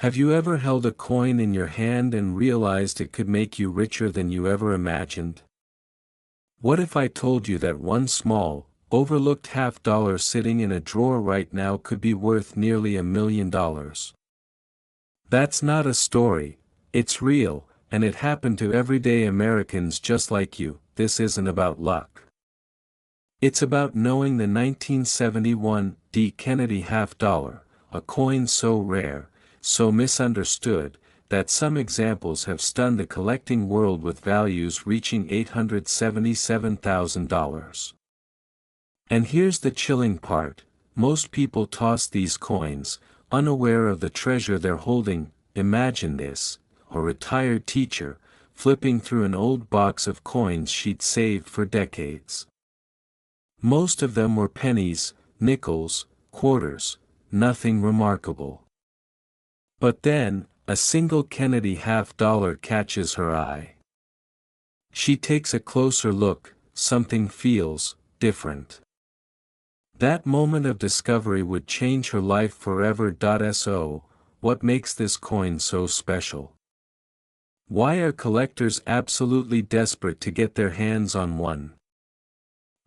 Have you ever held a coin in your hand and realized it could make you richer than you ever imagined? What if I told you that one small, overlooked $50 sitting in a drawer right now could be worth nearly $1 million? That's not a story, it's real, and it happened to everyday Americans just like you. This isn't about luck. It's about knowing the 1971 D. Kennedy $50, a coin so rare, so misunderstood, that some examples have stunned the collecting world with values reaching $877,000. And here's the chilling part: most people toss these coins, unaware of the treasure they're holding. Imagine this: a retired teacher, flipping through an old box of coins she'd saved for decades. Most of them were pennies, nickels, quarters, nothing remarkable. But then, a single Kennedy $50 catches her eye. She takes a closer look. Something feels different. That moment of discovery would change her life forever. So, what makes this coin so special? Why are collectors absolutely desperate to get their hands on one?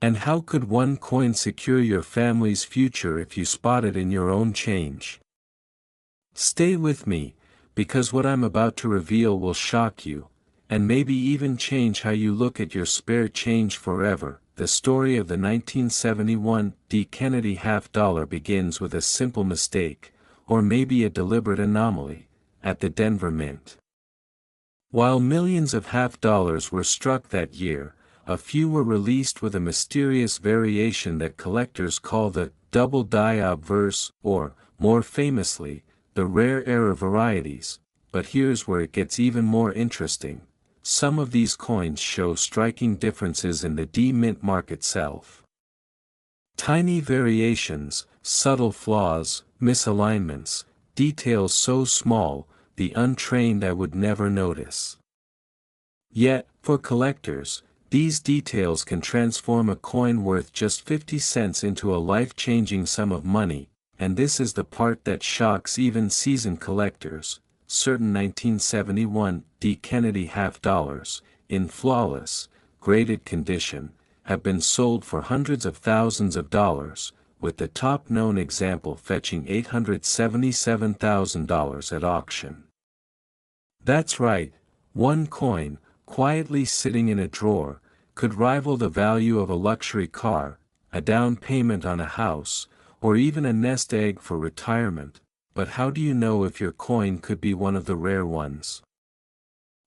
And how could one coin secure your family's future if you spot it in your own change? Stay with me, because what I'm about to reveal will shock you, and maybe even change how you look at your spare change forever. The story of the 1971 D. Kennedy $50 begins with a simple mistake, or maybe a deliberate anomaly, at the Denver Mint. While millions of $50 were struck that year, a few were released with a mysterious variation that collectors call the double die obverse, or, more famously, the rare error varieties. But here's where it gets even more interesting. Some of these coins show striking differences in the D-Mint mark itself. Tiny variations, subtle flaws, misalignments, details so small, the untrained eye would never notice. Yet, for collectors, these details can transform a coin worth just 50 cents into a life-changing sum of money, and this is the part that shocks even seasoned collectors. Certain 1971 D. Kennedy $50, in flawless, graded condition, have been sold for hundreds of thousands of dollars, with the top-known example fetching $877,000 at auction. That's right, one coin, quietly sitting in a drawer, could rival the value of a luxury car, a down payment on a house, or even a nest egg for retirement. But how do you know if your coin could be one of the rare ones?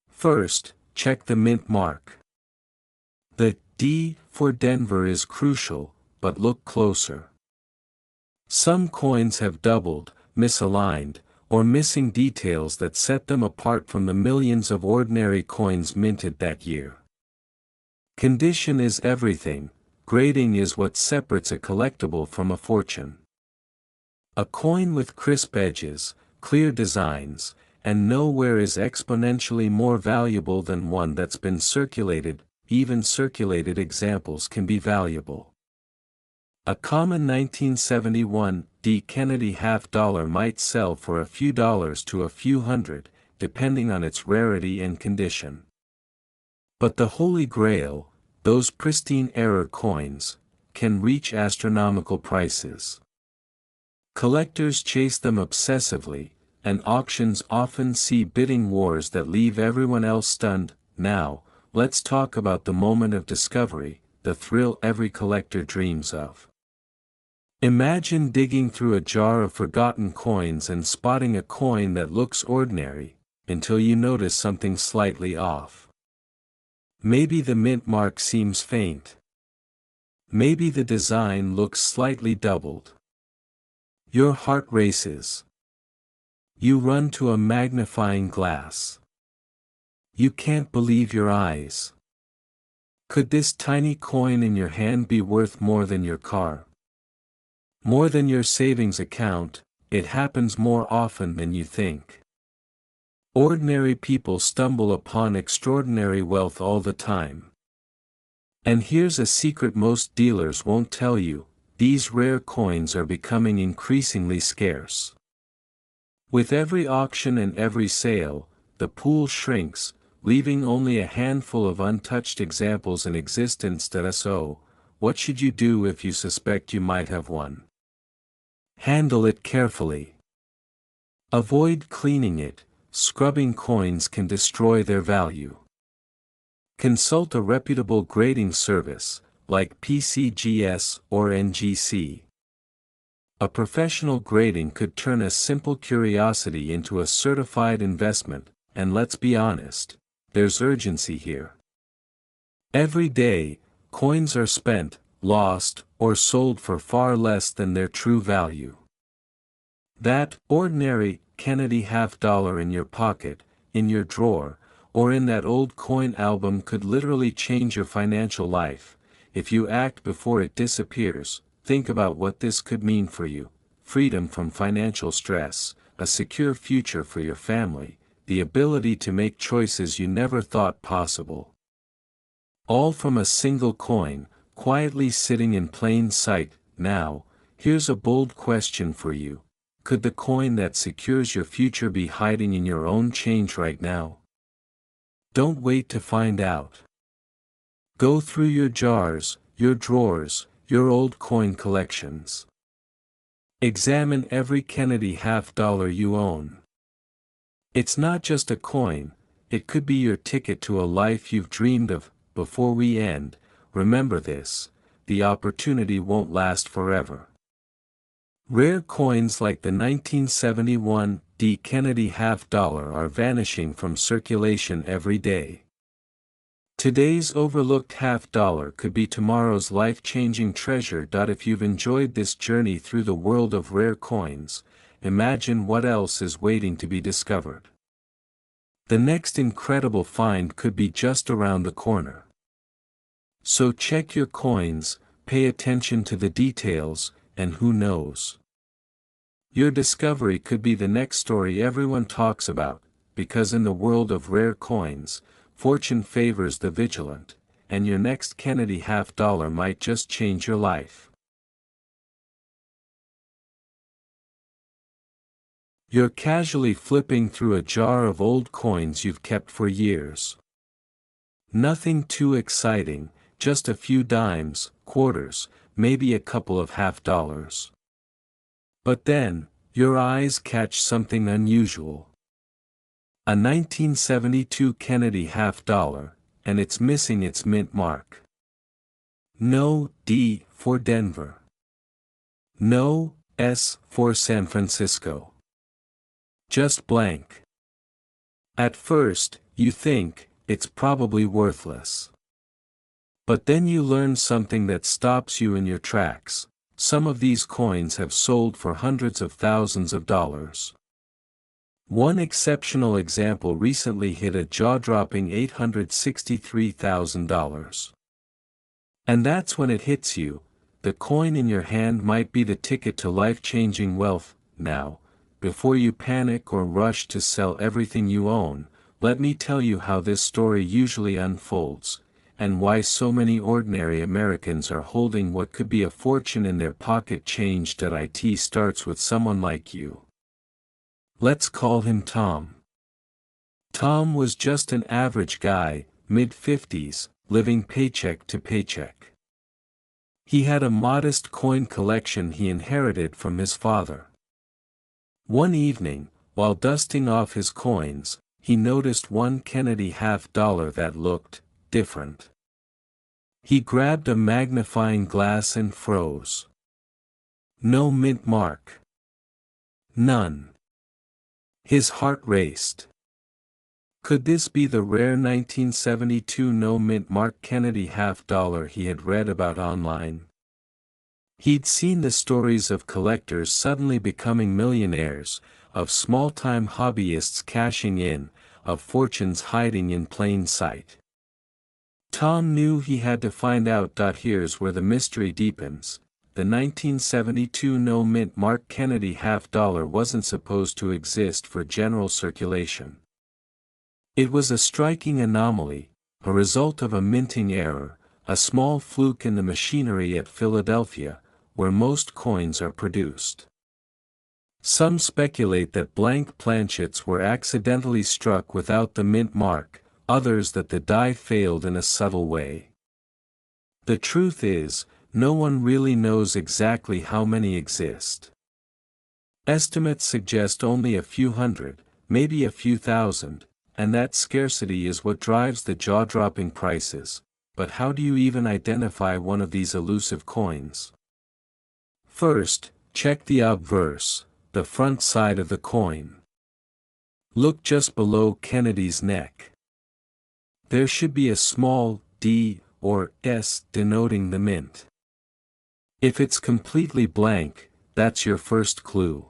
First, check the mint mark. The D for Denver is crucial, but look closer. Some coins have doubled, misaligned, or missing details that set them apart from the millions of ordinary coins minted that year. Condition is everything. Grading is what separates a collectible from a fortune. A coin with crisp edges, clear designs, and no wear is exponentially more valuable than one that's been circulated. Even circulated examples can be valuable. A common 1971 D. Kennedy $50 might sell for a few dollars to a few hundred, depending on its rarity and condition. But the Holy Grail, those pristine error coins, can reach astronomical prices. Collectors chase them obsessively, and auctions often see bidding wars that leave everyone else stunned. Now, let's talk about the moment of discovery, the thrill every collector dreams of. Imagine digging through a jar of forgotten coins and spotting a coin that looks ordinary, until you notice something slightly off. Maybe the mint mark seems faint. Maybe the design looks slightly doubled. Your heart races. You run to a magnifying glass. You can't believe your eyes. Could this tiny coin in your hand be worth more than your car? More than your savings account? It happens more often than you think. Ordinary people stumble upon extraordinary wealth all the time. And here's a secret most dealers won't tell you: these rare coins are becoming increasingly scarce. With every auction and every sale, the pool shrinks, leaving only a handful of untouched examples in existence. So, what should you do if you suspect you might have one? Handle it carefully. Avoid cleaning it. Scrubbing coins can destroy their value. Consult a reputable grading service, like PCGS or NGC. A professional grading could turn a simple curiosity into a certified investment, and let's be honest, there's urgency here. Every day, coins are spent, lost, or sold for far less than their true value. That ordinary Kennedy $50 in your pocket, in your drawer, or in that old coin album could literally change your financial life. If you act before it disappears, think about what this could mean for you: freedom from financial stress, a secure future for your family, the ability to make choices you never thought possible. All from a single coin, quietly sitting in plain sight. Now, here's a bold question for you. Could the coin that secures your future be hiding in your own change right now? Don't wait to find out. Go through your jars, your drawers, your old coin collections. Examine every Kennedy $50 you own. It's not just a coin, it could be your ticket to a life you've dreamed of. Before we end, remember this: the opportunity won't last forever. Rare coins like the 1971 D Kennedy $50 are vanishing from circulation every day. Today's overlooked $50 could be tomorrow's life-changing treasure. If you've enjoyed this journey through the world of rare coins, imagine what else is waiting to be discovered. The next incredible find could be just around the corner. So check your coins, pay attention to the details, and who knows? Your discovery could be the next story everyone talks about, because in the world of rare coins, fortune favors the vigilant, and your next Kennedy $50 might just change your life. You're casually flipping through a jar of old coins you've kept for years. Nothing too exciting, just a few dimes, quarters, maybe a couple of $50. But then, your eyes catch something unusual. A 1972 Kennedy $50, and it's missing its mint mark. No D for Denver. No S for San Francisco. Just blank. At first, you think, it's probably worthless. But then you learn something that stops you in your tracks. Some of these coins have sold for hundreds of thousands of dollars. One exceptional example recently hit a jaw-dropping $863,000. And that's when it hits you: the coin in your hand might be the ticket to life-changing wealth. Now, before you panic or rush to sell everything you own, let me tell you how this story usually unfolds, and why so many ordinary Americans are holding what could be a fortune in their pocket. Change. It starts with someone like you. Let's call him Tom. Tom was just an average guy, mid-50s, living paycheck to paycheck. He had a modest coin collection he inherited from his father. One evening, while dusting off his coins, he noticed one Kennedy $50 that looked different. He grabbed a magnifying glass and froze. No mint mark. None. His heart raced. Could this be the rare 1972 no mint mark Kennedy $50 he had read about online? He'd seen the stories of collectors suddenly becoming millionaires, of small-time hobbyists cashing in, of fortunes hiding in plain sight. Tom knew he had to find out. Here's where the mystery deepens. The 1972 no mint mark Kennedy $50 wasn't supposed to exist for general circulation. It was a striking anomaly, a result of a minting error, a small fluke in the machinery at Philadelphia, where most coins are produced. Some speculate that blank planchets were accidentally struck without the mint mark, others that the die failed in a subtle way. The truth is, no one really knows exactly how many exist. Estimates suggest only a few hundred, maybe a few thousand, and that scarcity is what drives the jaw-dropping prices. But how do you even identify one of these elusive coins? First, check the obverse, the front side of the coin. Look just below Kennedy's neck. There should be a small D or S denoting the mint. If it's completely blank, that's your first clue.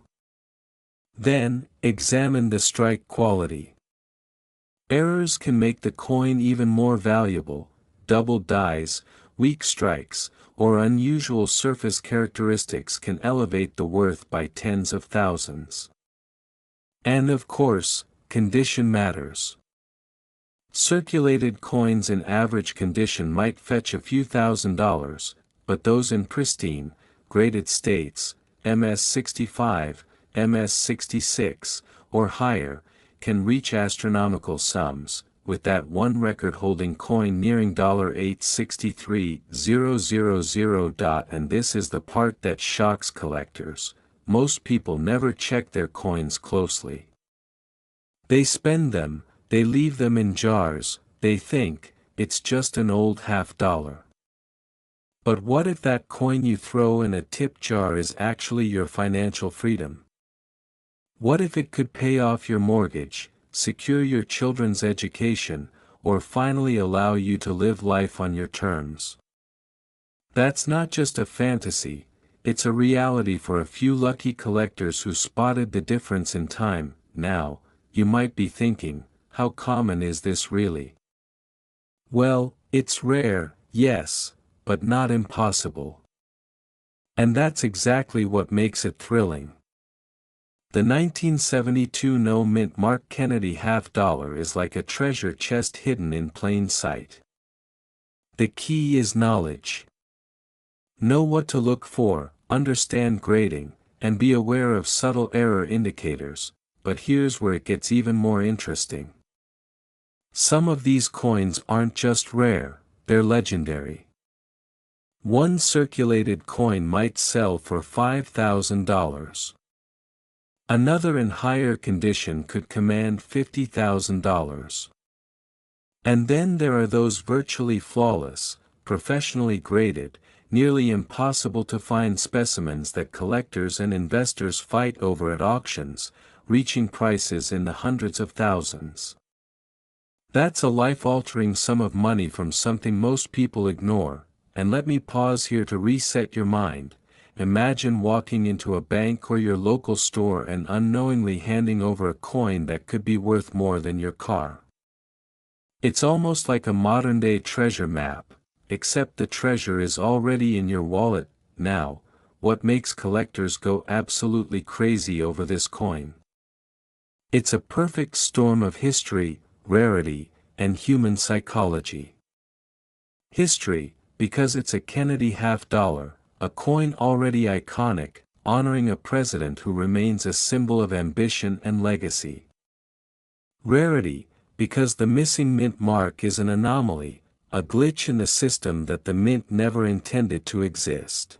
Then, examine the strike quality. Errors can make the coin even more valuable. Doubled dies, weak strikes, or unusual surface characteristics can elevate the worth by tens of thousands. And of course, condition matters. Circulated coins in average condition might fetch a few $1,000s, but those in pristine, graded states, MS-65, MS-66, or higher, can reach astronomical sums, with that one record-holding coin nearing $863,000. And this is the part that shocks collectors: most people never check their coins closely. They spend them, they leave them in jars, they think, it's just an old $50. But what if that coin you throw in a tip jar is actually your financial freedom? What if it could pay off your mortgage, secure your children's education, or finally allow you to live life on your terms? That's not just a fantasy, it's a reality for a few lucky collectors who spotted the difference in time. Now, you might be thinking, how common is this really? Well, it's rare, yes, but not impossible. And that's exactly what makes it thrilling. The 1972 no-mint mark Kennedy $50 is like a treasure chest hidden in plain sight. The key is knowledge. Know what to look for, understand grading, and be aware of subtle error indicators. But here's where it gets even more interesting. Some of these coins aren't just rare, they're legendary. One circulated coin might sell for $5,000. Another in higher condition could command $50,000. And then there are those virtually flawless, professionally graded, nearly impossible to find specimens that collectors and investors fight over at auctions, reaching prices in the hundreds of thousands. That's a life-altering sum of money from something most people ignore. And let me pause here to reset your mind. Imagine walking into a bank or your local store and unknowingly handing over a coin that could be worth more than your car. It's almost like a modern-day treasure map, except the treasure is already in your wallet. Now, what makes collectors go absolutely crazy over this coin? It's a perfect storm of history, rarity, and human psychology. History, because it's a Kennedy $50, a coin already iconic, honoring a president who remains a symbol of ambition and legacy. Rarity, because the missing mint mark is an anomaly, a glitch in the system that the mint never intended to exist.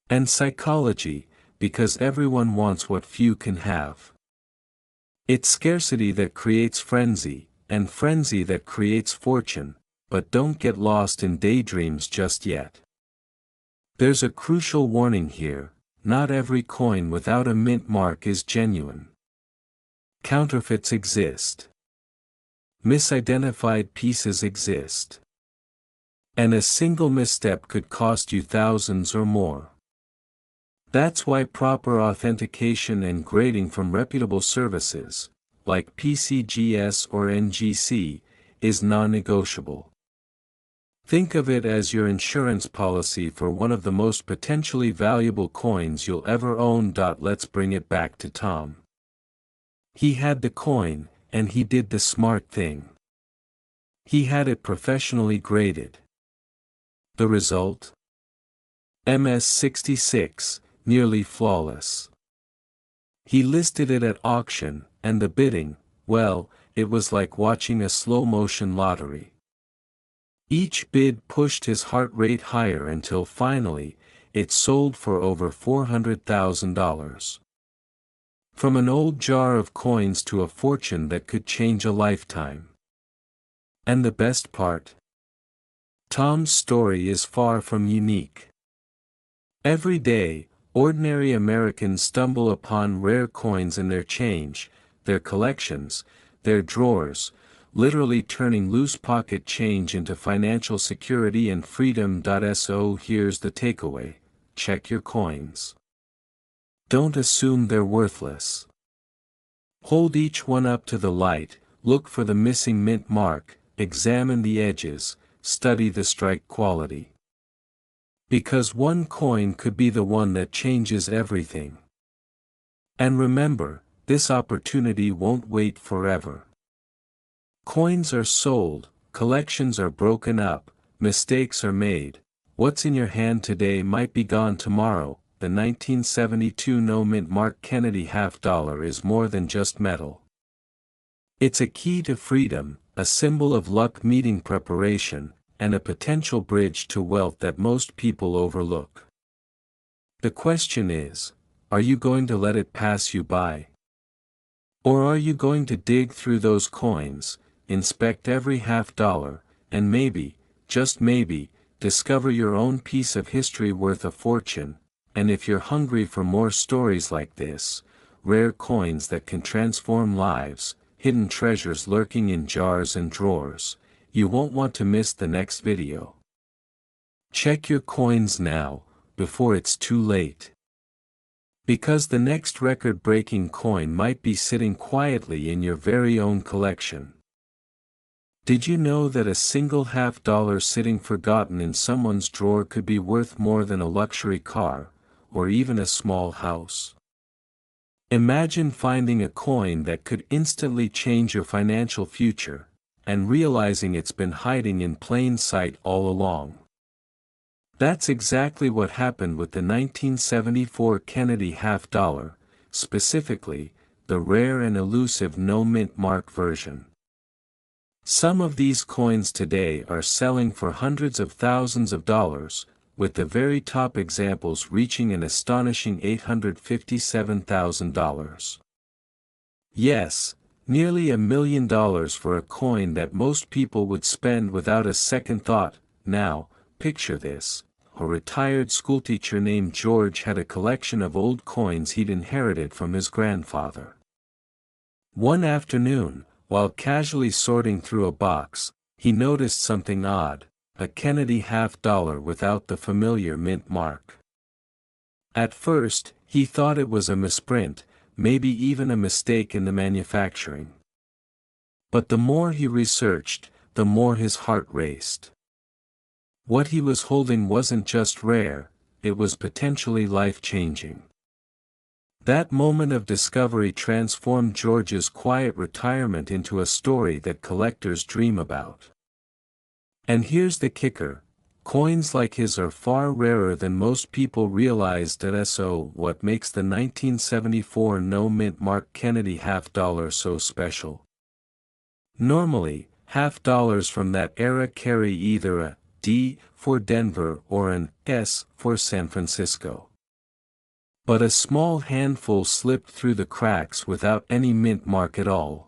And psychology, because everyone wants what few can have. It's scarcity that creates frenzy, and frenzy that creates fortune. But don't get lost in daydreams just yet. There's a crucial warning here: not every coin without a mint mark is genuine. Counterfeits exist. Misidentified pieces exist. And a single misstep could cost you thousands or more. That's why proper authentication and grading from reputable services, like PCGS or NGC, is non-negotiable. Think of it as your insurance policy for one of the most potentially valuable coins you'll ever own. Let's bring it back to Tom. He had the coin, and he did the smart thing. He had it professionally graded. The result? MS-66, nearly flawless. He listed it at auction, and the bidding, well, it was like watching a slow-motion lottery. Each bid pushed his heart rate higher until finally, it sold for over $400,000. From an old jar of coins to a fortune that could change a lifetime. And the best part? Tom's story is far from unique. Every day, ordinary Americans stumble upon rare coins in their change, their collections, their drawers, literally turning loose pocket change into financial security and freedom. So here's the takeaway: check your coins. Don't assume they're worthless. Hold each one up to the light, look for the missing mint mark, examine the edges, study the strike quality. Because one coin could be the one that changes everything. And remember, this opportunity won't wait forever. Coins are sold, collections are broken up, mistakes are made. What's in your hand today might be gone tomorrow. The 1972 no mint mark Kennedy half-dollar is more than just metal. It's a key to freedom, a symbol of luck meeting preparation, and a potential bridge to wealth that most people overlook. The question is, are you going to let it pass you by? Or are you going to dig through those coins, inspect every half-dollar, and maybe, just maybe, discover your own piece of history worth a fortune? And if you're hungry for more stories like this, rare coins that can transform lives, hidden treasures lurking in jars and drawers, you won't want to miss the next video. Check your coins now, before it's too late. Because the next record-breaking coin might be sitting quietly in your very own collection. Did you know that a single half-dollar sitting forgotten in someone's drawer could be worth more than a luxury car, or even a small house? Imagine finding a coin that could instantly change your financial future, and realizing it's been hiding in plain sight all along. That's exactly what happened with the 1974 Kennedy half-dollar, specifically, the rare and elusive no mint mark version. Some of these coins today are selling for hundreds of thousands of dollars, with the very top examples reaching an astonishing $857,000. Yes, nearly $1 million for a coin that most people would spend without a second thought. Now, picture this: a retired schoolteacher named George had a collection of old coins he'd inherited from his grandfather. One afternoon, while casually sorting through a box, he noticed something odd: a Kennedy half-dollar without the familiar mint mark. At first, he thought it was a misprint, maybe even a mistake in the manufacturing. But the more he researched, the more his heart raced. What he was holding wasn't just rare, it was potentially life-changing. That moment of discovery transformed George's quiet retirement into a story that collectors dream about. And here's the kicker: coins like his are far rarer than most people realize. So, what makes the 1974 no mint mark Kennedy half-dollar so special? Normally, half-dollars from that era carry either a D for Denver or an S for San Francisco. But a small handful slipped through the cracks without any mint mark at all.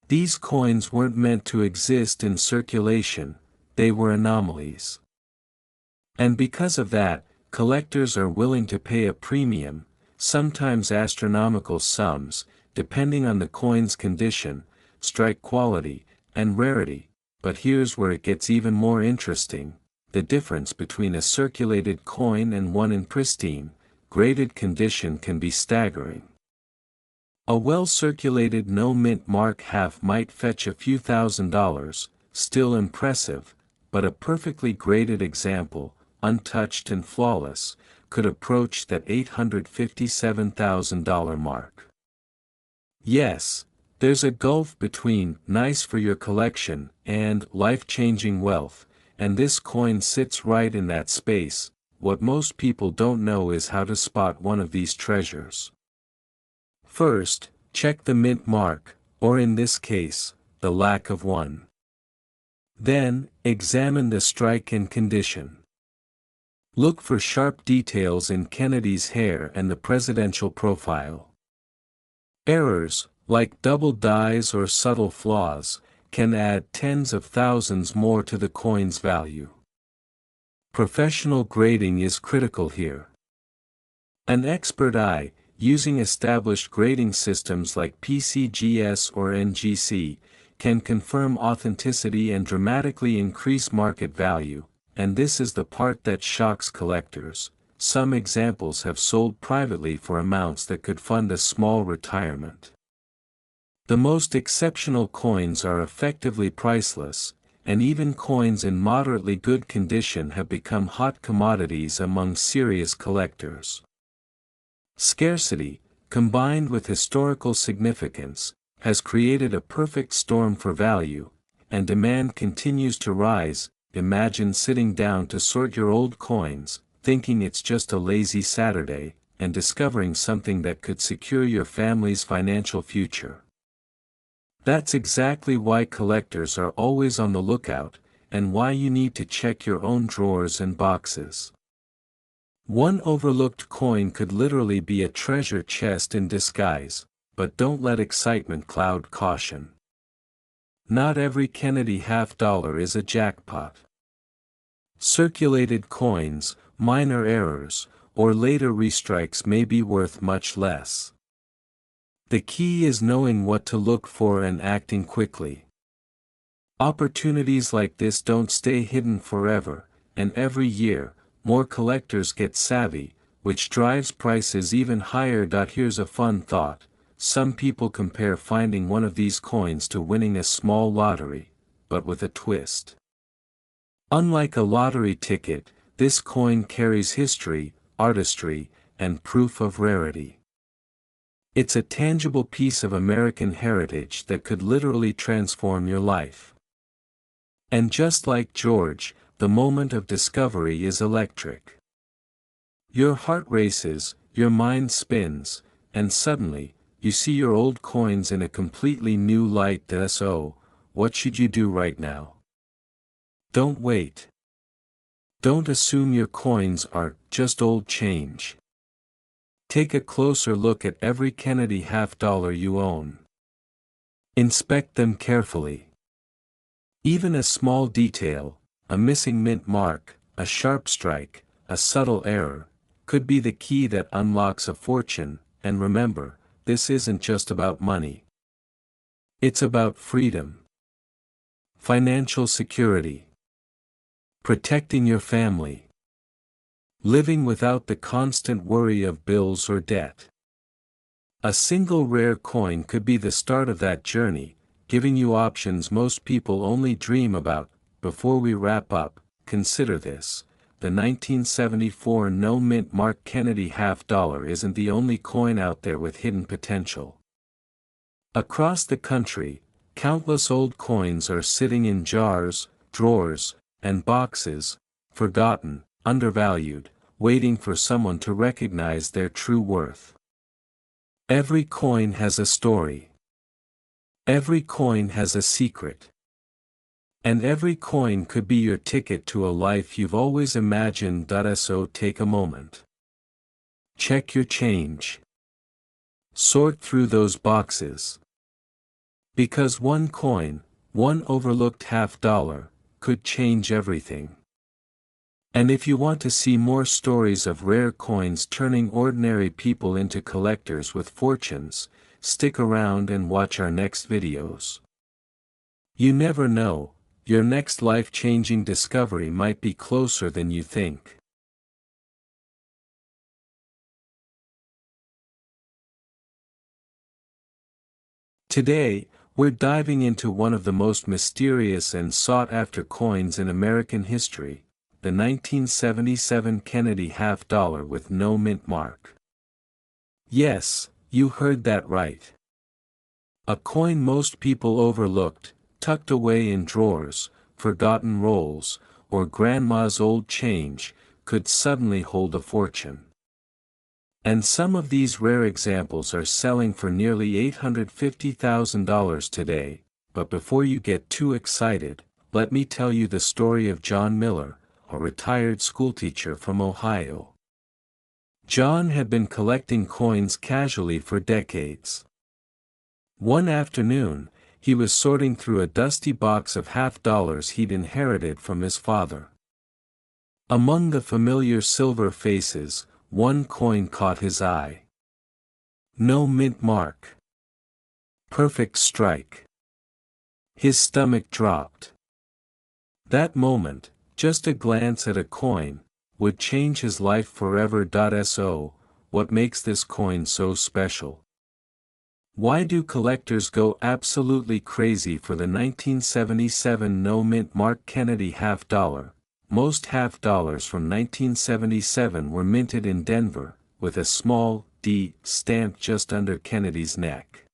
These coins weren't meant to exist in circulation, they were anomalies. And because of that, collectors are willing to pay a premium, sometimes astronomical sums, depending on the coin's condition, strike quality, and rarity. But here's where it gets even more interesting: the difference between a circulated coin and one in pristine, graded condition can be staggering. A well-circulated no mint mark half might fetch a few $1,000s, still impressive, but a perfectly graded example, untouched and flawless, could approach that $857,000 mark. Yes, there's a gulf between nice for your collection and life-changing wealth, and this coin sits right in that space. What most people don't know is how to spot one of these treasures. First, check the mint mark, or in this case, the lack of one. Then, examine the strike and condition. Look for sharp details in Kennedy's hair and the presidential profile. Errors, like double dies or subtle flaws, can add tens of thousands more to the coin's value. Professional grading is critical here. An expert eye, using established grading systems like PCGS or NGC, can confirm authenticity and dramatically increase market value, and this is the part that shocks collectors. Some examples have sold privately for amounts that could fund a small retirement. The most exceptional coins are effectively priceless, and even coins in moderately good condition have become hot commodities among serious collectors. Scarcity, combined with historical significance, has created a perfect storm for value, and demand continues to rise. Imagine sitting down to sort your old coins, thinking it's just a lazy Saturday, and discovering something that could secure your family's financial future. That's exactly why collectors are always on the lookout, and why you need to check your own drawers and boxes. One overlooked coin could literally be a treasure chest in disguise, but don't let excitement cloud caution. Not every Kennedy half-dollar is a jackpot. Circulated coins, minor errors, or later restrikes may be worth much less. The key is knowing what to look for and acting quickly. Opportunities like this don't stay hidden forever, and every year, more collectors get savvy, which drives prices even higher. Here's a fun thought: some people compare finding one of these coins to winning a small lottery, but with a twist. Unlike a lottery ticket, this coin carries history, artistry, and proof of rarity. It's a tangible piece of American heritage that could literally transform your life. And just like George, the moment of discovery is electric. Your heart races, your mind spins, and suddenly, you see your old coins in a completely new light. So, what should you do right now? Don't wait. Don't assume your coins are just old change. Take a closer look at every Kennedy half-dollar you own. Inspect them carefully. Even a small detail, a missing mint mark, a sharp strike, a subtle error, could be the key that unlocks a fortune. And remember, this isn't just about money. It's about freedom, financial security, protecting your family, living without the constant worry of bills or debt. A single rare coin could be the start of that journey, giving you options most people only dream about. Before we wrap up, consider this: the 1974 no mint mark Kennedy half-dollar isn't the only coin out there with hidden potential. Across the country, countless old coins are sitting in jars, drawers, and boxes, forgotten, undervalued, waiting for someone to recognize their true worth. Every coin has a story. Every coin has a secret. And every coin could be your ticket to a life you've always imagined. So take a moment. Check your change. Sort through those boxes. Because one coin, one overlooked half-dollar, could change everything. And if you want to see more stories of rare coins turning ordinary people into collectors with fortunes, stick around and watch our next videos. You never know, your next life-changing discovery might be closer than you think. Today, we're diving into one of the most mysterious and sought-after coins in American history, the 1977 Kennedy half-dollar with no mint mark. Yes, you heard that right. A coin most people overlooked, tucked away in drawers, forgotten rolls, or grandma's old change, could suddenly hold a fortune. And some of these rare examples are selling for nearly $850,000 today, but before you get too excited, let me tell you the story of John Miller, a retired schoolteacher from Ohio. John had been collecting coins casually for decades. One afternoon, he was sorting through a dusty box of half-dollars he'd inherited from his father. Among the familiar silver faces, one coin caught his eye. No mint mark. Perfect strike. His stomach dropped. That moment, just a glance at a coin, would change his life forever. So, what makes this coin so special? Why do collectors go absolutely crazy for the 1977 no mint mark Kennedy half-dollar? Most half-dollars from 1977 were minted in Denver, with a small D stamped just under Kennedy's neck.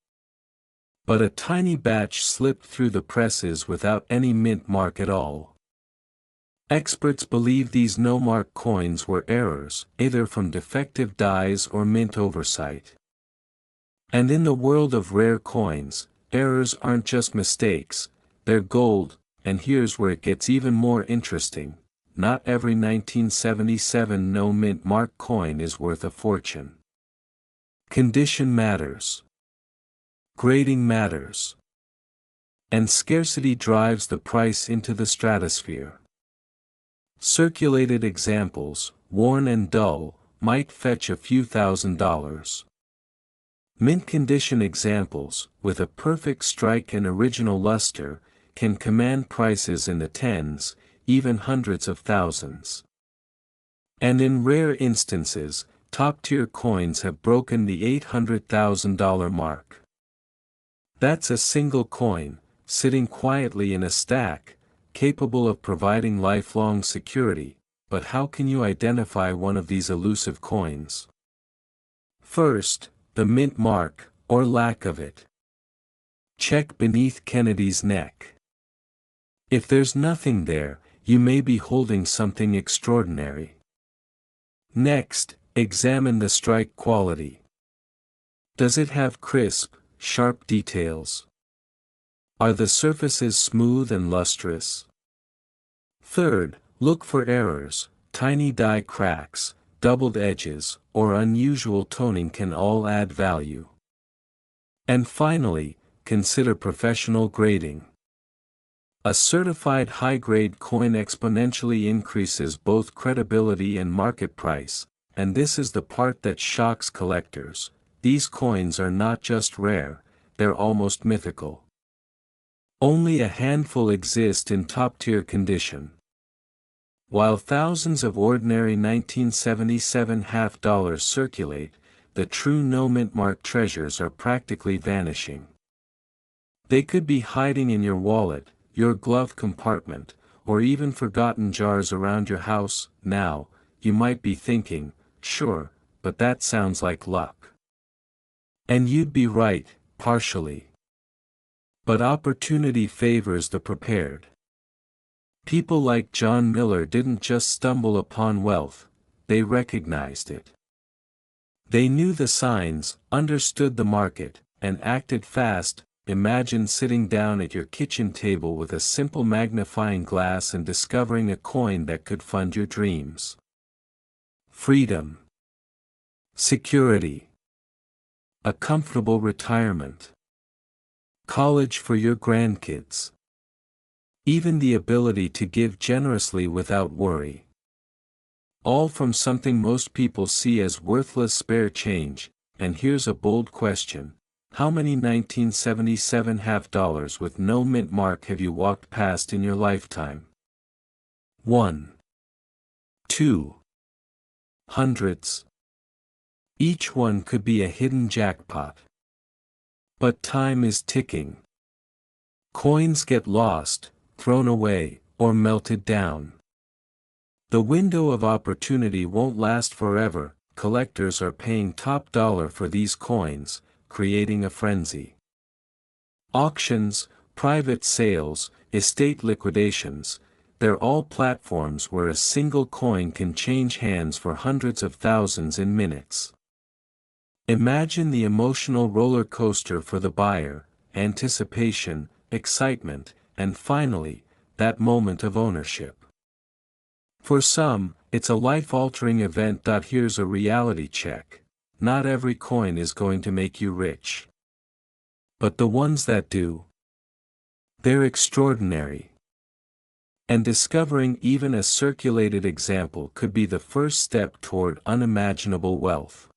But a tiny batch slipped through the presses without any mint mark at all. Experts believe these no-mark coins were errors, either from defective dies or mint oversight. And in the world of rare coins, errors aren't just mistakes, they're gold, and here's where it gets even more interesting. Not every 1977 no mint mark coin is worth a fortune. Condition matters. Grading matters. And scarcity drives the price into the stratosphere. Circulated examples, worn and dull, might fetch a few $1,000s. Mint condition examples, with a perfect strike and original luster, can command prices in the tens, even hundreds of thousands. And in rare instances, top-tier coins have broken the $800,000 mark. That's a single coin, sitting quietly in a stack, capable of providing lifelong security, but how can you identify one of these elusive coins? First, the mint mark, or lack of it. Check beneath Kennedy's neck. If there's nothing there, you may be holding something extraordinary. Next, examine the strike quality. Does it have crisp, sharp details? Are the surfaces smooth and lustrous? Third, look for errors, tiny die cracks, doubled edges, or unusual toning can all add value. And finally, consider professional grading. A certified high-grade coin exponentially increases both credibility and market price, and this is the part that shocks collectors. These coins are not just rare, they're almost mythical. Only a handful exist in top-tier condition. While thousands of ordinary 1977 half-dollars circulate, the true no-mint mark treasures are practically vanishing. They could be hiding in your wallet, your glove compartment, or even forgotten jars around your house. Now, you might be thinking, sure, but that sounds like luck. And you'd be right, partially. But opportunity favors the prepared. People like John Miller didn't just stumble upon wealth, they recognized it. They knew the signs, understood the market, and acted fast. Imagine sitting down at your kitchen table with a simple magnifying glass and discovering a coin that could fund your dreams. Freedom. Security. A comfortable retirement. College for your grandkids. Even the ability to give generously without worry. All from something most people see as worthless spare change. And here's a bold question. How many 1977 half-dollars with no mint mark have you walked past in your lifetime? 1. 2. Hundreds. Each one could be a hidden jackpot. But time is ticking. Coins get lost, thrown away, or melted down. The window of opportunity won't last forever. Collectors are paying top dollar for these coins, creating a frenzy. Auctions, private sales, estate liquidations, they're all platforms where a single coin can change hands for hundreds of thousands in minutes. Imagine the emotional roller coaster for the buyer: anticipation, excitement, and finally, that moment of ownership. For some, it's a life-altering event. Here's a reality check: not every coin is going to make you rich. But the ones that do, they're extraordinary. And discovering even a circulated example could be the first step toward unimaginable wealth.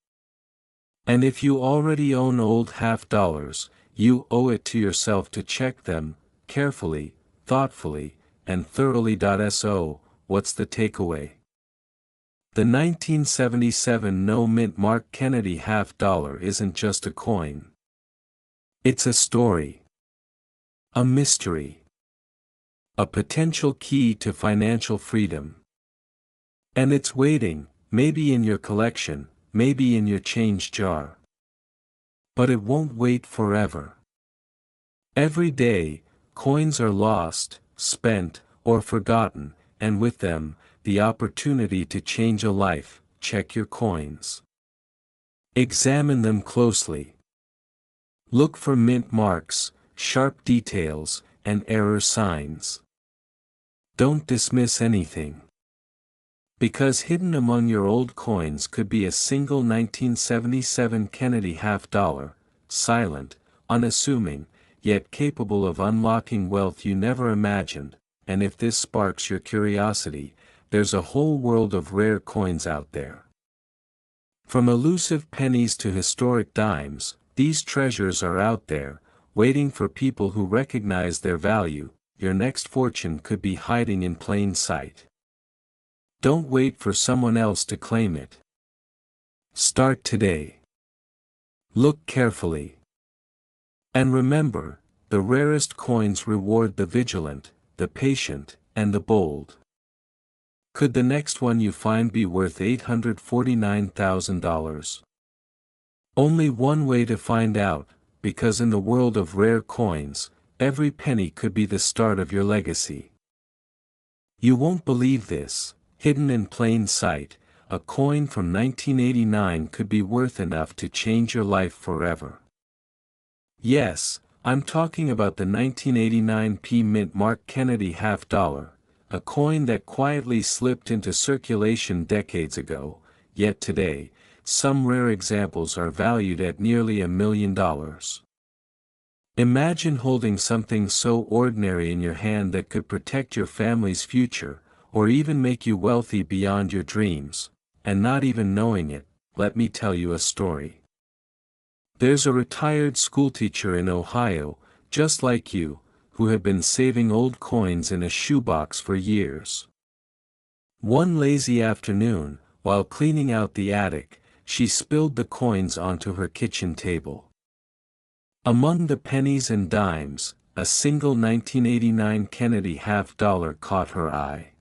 And if you already own old half-dollars, you owe it to yourself to check them, carefully, thoughtfully, and thoroughly. So, what's the takeaway? The 1977 no-mint Mark Kennedy half-dollar isn't just a coin. It's a story. A mystery. A potential key to financial freedom. And it's waiting, maybe in your collection, maybe in your change jar. But it won't wait forever. Every day, coins are lost, spent, or forgotten, and with them, the opportunity to change a life. Check your coins. Examine them closely. Look for mint marks, sharp details, and error signs. Don't dismiss anything. Because hidden among your old coins could be a single 1977 Kennedy half-dollar, silent, unassuming, yet capable of unlocking wealth you never imagined. And if this sparks your curiosity, there's a whole world of rare coins out there. From elusive pennies to historic dimes, these treasures are out there, waiting for people who recognize their value. Your next fortune could be hiding in plain sight. Don't wait for someone else to claim it. Start today. Look carefully. And remember, the rarest coins reward the vigilant, the patient, and the bold. Could the next one you find be worth $849,000? Only one way to find out, because in the world of rare coins, every penny could be the start of your legacy. You won't believe this: hidden in plain sight, a coin from 1989 could be worth enough to change your life forever. Yes, I'm talking about the 1989 Mint Mark Kennedy half-dollar, a coin that quietly slipped into circulation decades ago, yet today, some rare examples are valued at nearly $1 million. Imagine holding something so ordinary in your hand that could protect your family's future, or even make you wealthy beyond your dreams, and not even knowing it. Let me tell you a story. There's a retired schoolteacher in Ohio, just like you, who had been saving old coins in a shoebox for years. One lazy afternoon, while cleaning out the attic, she spilled the coins onto her kitchen table. Among the pennies and dimes, a single 1989 Kennedy half-dollar caught her eye.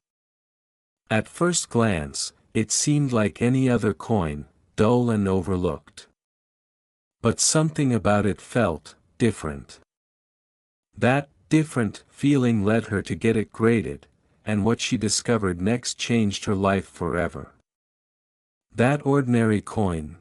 At first glance, it seemed like any other coin, dull and overlooked. But something about it felt different. That different feeling led her to get it graded, and what she discovered next changed her life forever. That ordinary coin.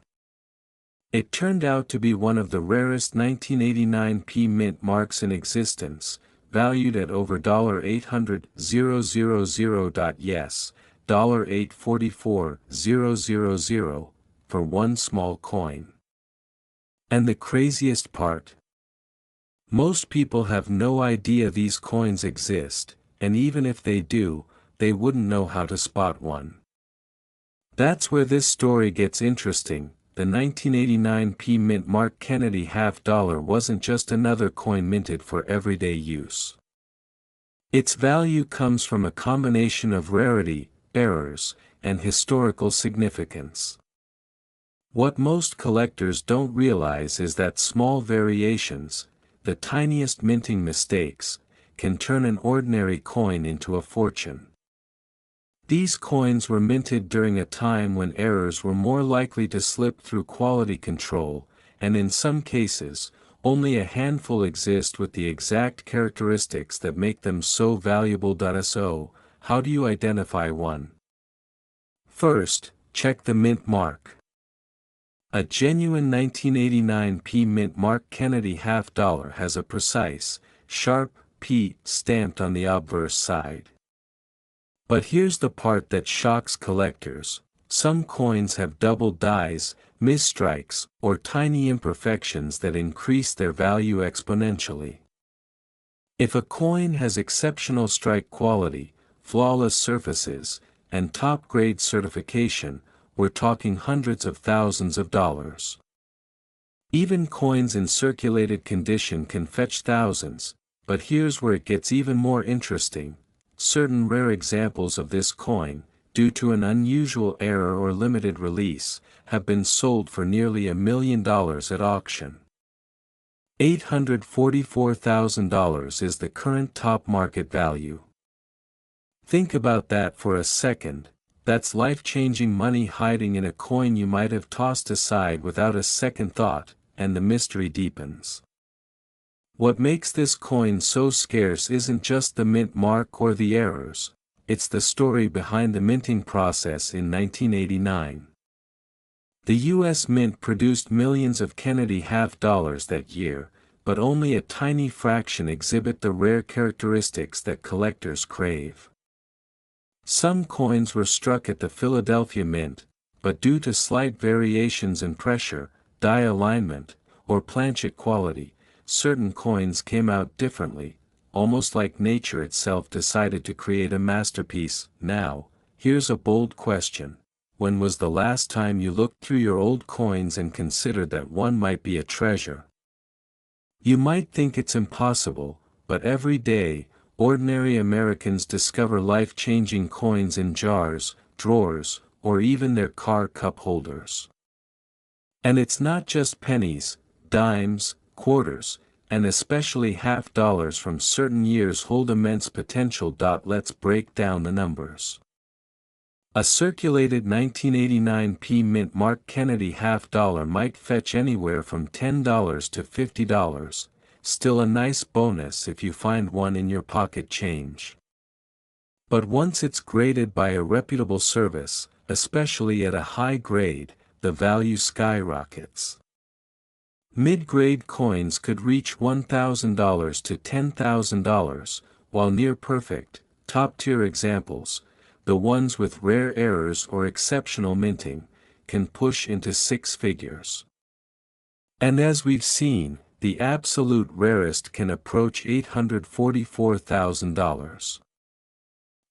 It turned out to be one of the rarest 1989 mint marks in existence, valued at over $800,000. Yes, $844,000 for one small coin. And the craziest part? Most people have no idea these coins exist, and even if they do, they wouldn't know how to spot one. That's where this story gets interesting. The 1989 Mint Mark Kennedy half-dollar wasn't just another coin minted for everyday use. Its value comes from a combination of rarity, errors, and historical significance. What most collectors don't realize is that small variations, the tiniest minting mistakes, can turn an ordinary coin into a fortune. These coins were minted during a time when errors were more likely to slip through quality control, and in some cases, only a handful exist with the exact characteristics that make them so valuable. So, how do you identify one? First, check the mint mark. A genuine 1989 P Mint Mark Kennedy half-dollar has a precise, sharp P stamped on the obverse side. But here's the part that shocks collectors: some coins have double dies, misstrikes, or tiny imperfections that increase their value exponentially. If a coin has exceptional strike quality, flawless surfaces, and top-grade certification, we're talking hundreds of thousands of dollars. Even coins in circulated condition can fetch thousands, but here's where it gets even more interesting. Certain rare examples of this coin, due to an unusual error or limited release, have been sold for nearly $1 million at auction. $844,000 is the current top market value. Think about that for a second. That's life-changing money hiding in a coin you might have tossed aside without a second thought, and the mystery deepens. What makes this coin so scarce isn't just the mint mark or the errors, it's the story behind the minting process in 1989. The U.S. Mint produced millions of Kennedy half-dollars that year, but only a tiny fraction exhibit the rare characteristics that collectors crave. Some coins were struck at the Philadelphia Mint, but due to slight variations in pressure, die alignment, or planchet quality, certain coins came out differently, almost like nature itself decided to create a masterpiece. Now, here's a bold question: when was the last time you looked through your old coins and considered that one might be a treasure? You might think it's impossible, but every day, ordinary Americans discover life-changing coins in jars, drawers, or even their car cup holders. And it's not just pennies, dimes, quarters, and especially half-dollars from certain years hold immense potential. Let's break down the numbers. A circulated 1989 P Mint Mark Kennedy half-dollar might fetch anywhere from $10 to $50, still a nice bonus if you find one in your pocket change. But once it's graded by a reputable service, especially at a high grade, the value skyrockets. Mid-grade coins could reach $1,000 to $10,000, while near-perfect, top-tier examples, the ones with rare errors or exceptional minting, can push into six figures. And as we've seen, the absolute rarest can approach $844,000.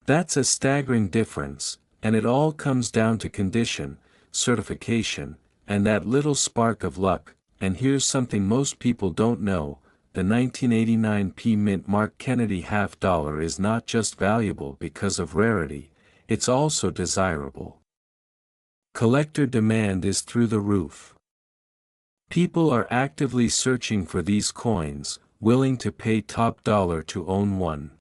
That's a staggering difference, and it all comes down to condition, certification, and that little spark of luck. And here's something most people don't know: the 1989 P Mint Mark Kennedy half-dollar is not just valuable because of rarity, it's also desirable. Collector demand is through the roof. People are actively searching for these coins, willing to pay top dollar to own one.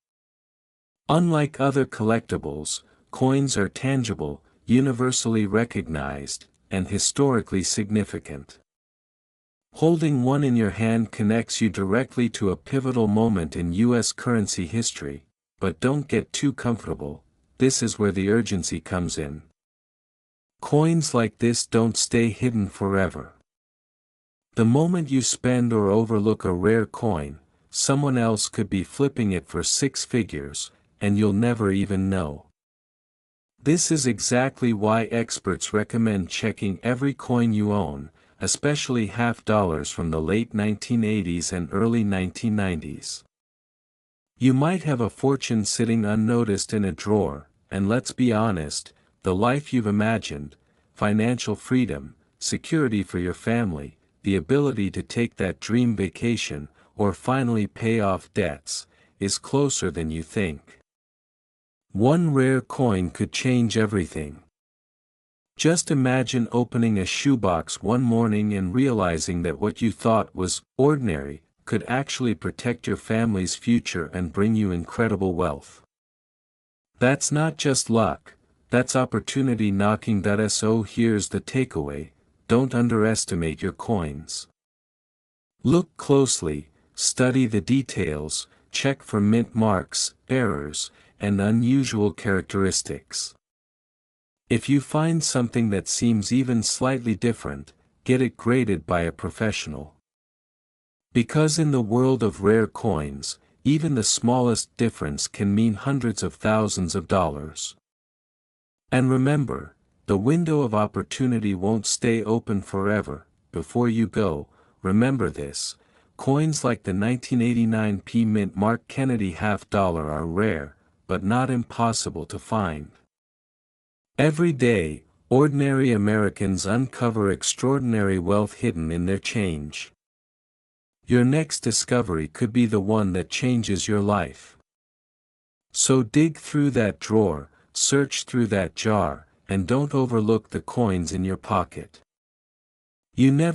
Unlike other collectibles, coins are tangible, universally recognized, and historically significant. Holding one in your hand connects you directly to a pivotal moment in U.S. currency history, but don't get too comfortable. This is where the urgency comes in. Coins like this don't stay hidden forever. The moment you spend or overlook a rare coin, someone else could be flipping it for six figures, and you'll never even know. This is exactly why experts recommend checking every coin you own, especially half-dollars from the late 1980s and early 1990s. You might have a fortune sitting unnoticed in a drawer, and let's be honest, the life you've imagined, financial freedom, security for your family, the ability to take that dream vacation, or finally pay off debts, is closer than you think. One rare coin could change everything. Just imagine opening a shoebox one morning and realizing that what you thought was ordinary could actually protect your family's future and bring you incredible wealth. That's not just luck, that's opportunity knocking. So here's the takeaway: don't underestimate your coins. Look closely, study the details, check for mint marks, errors, and unusual characteristics. If you find something that seems even slightly different, get it graded by a professional. Because in the world of rare coins, even the smallest difference can mean hundreds of thousands of dollars. And remember, the window of opportunity won't stay open forever. Before you go, remember this: coins like the 1989 P Mint Mark Kennedy half-dollar are rare, but not impossible to find. Every day, ordinary Americans uncover extraordinary wealth hidden in their change. Your next discovery could be the one that changes your life. So dig through that drawer, search through that jar, and don't overlook the coins in your pocket. You never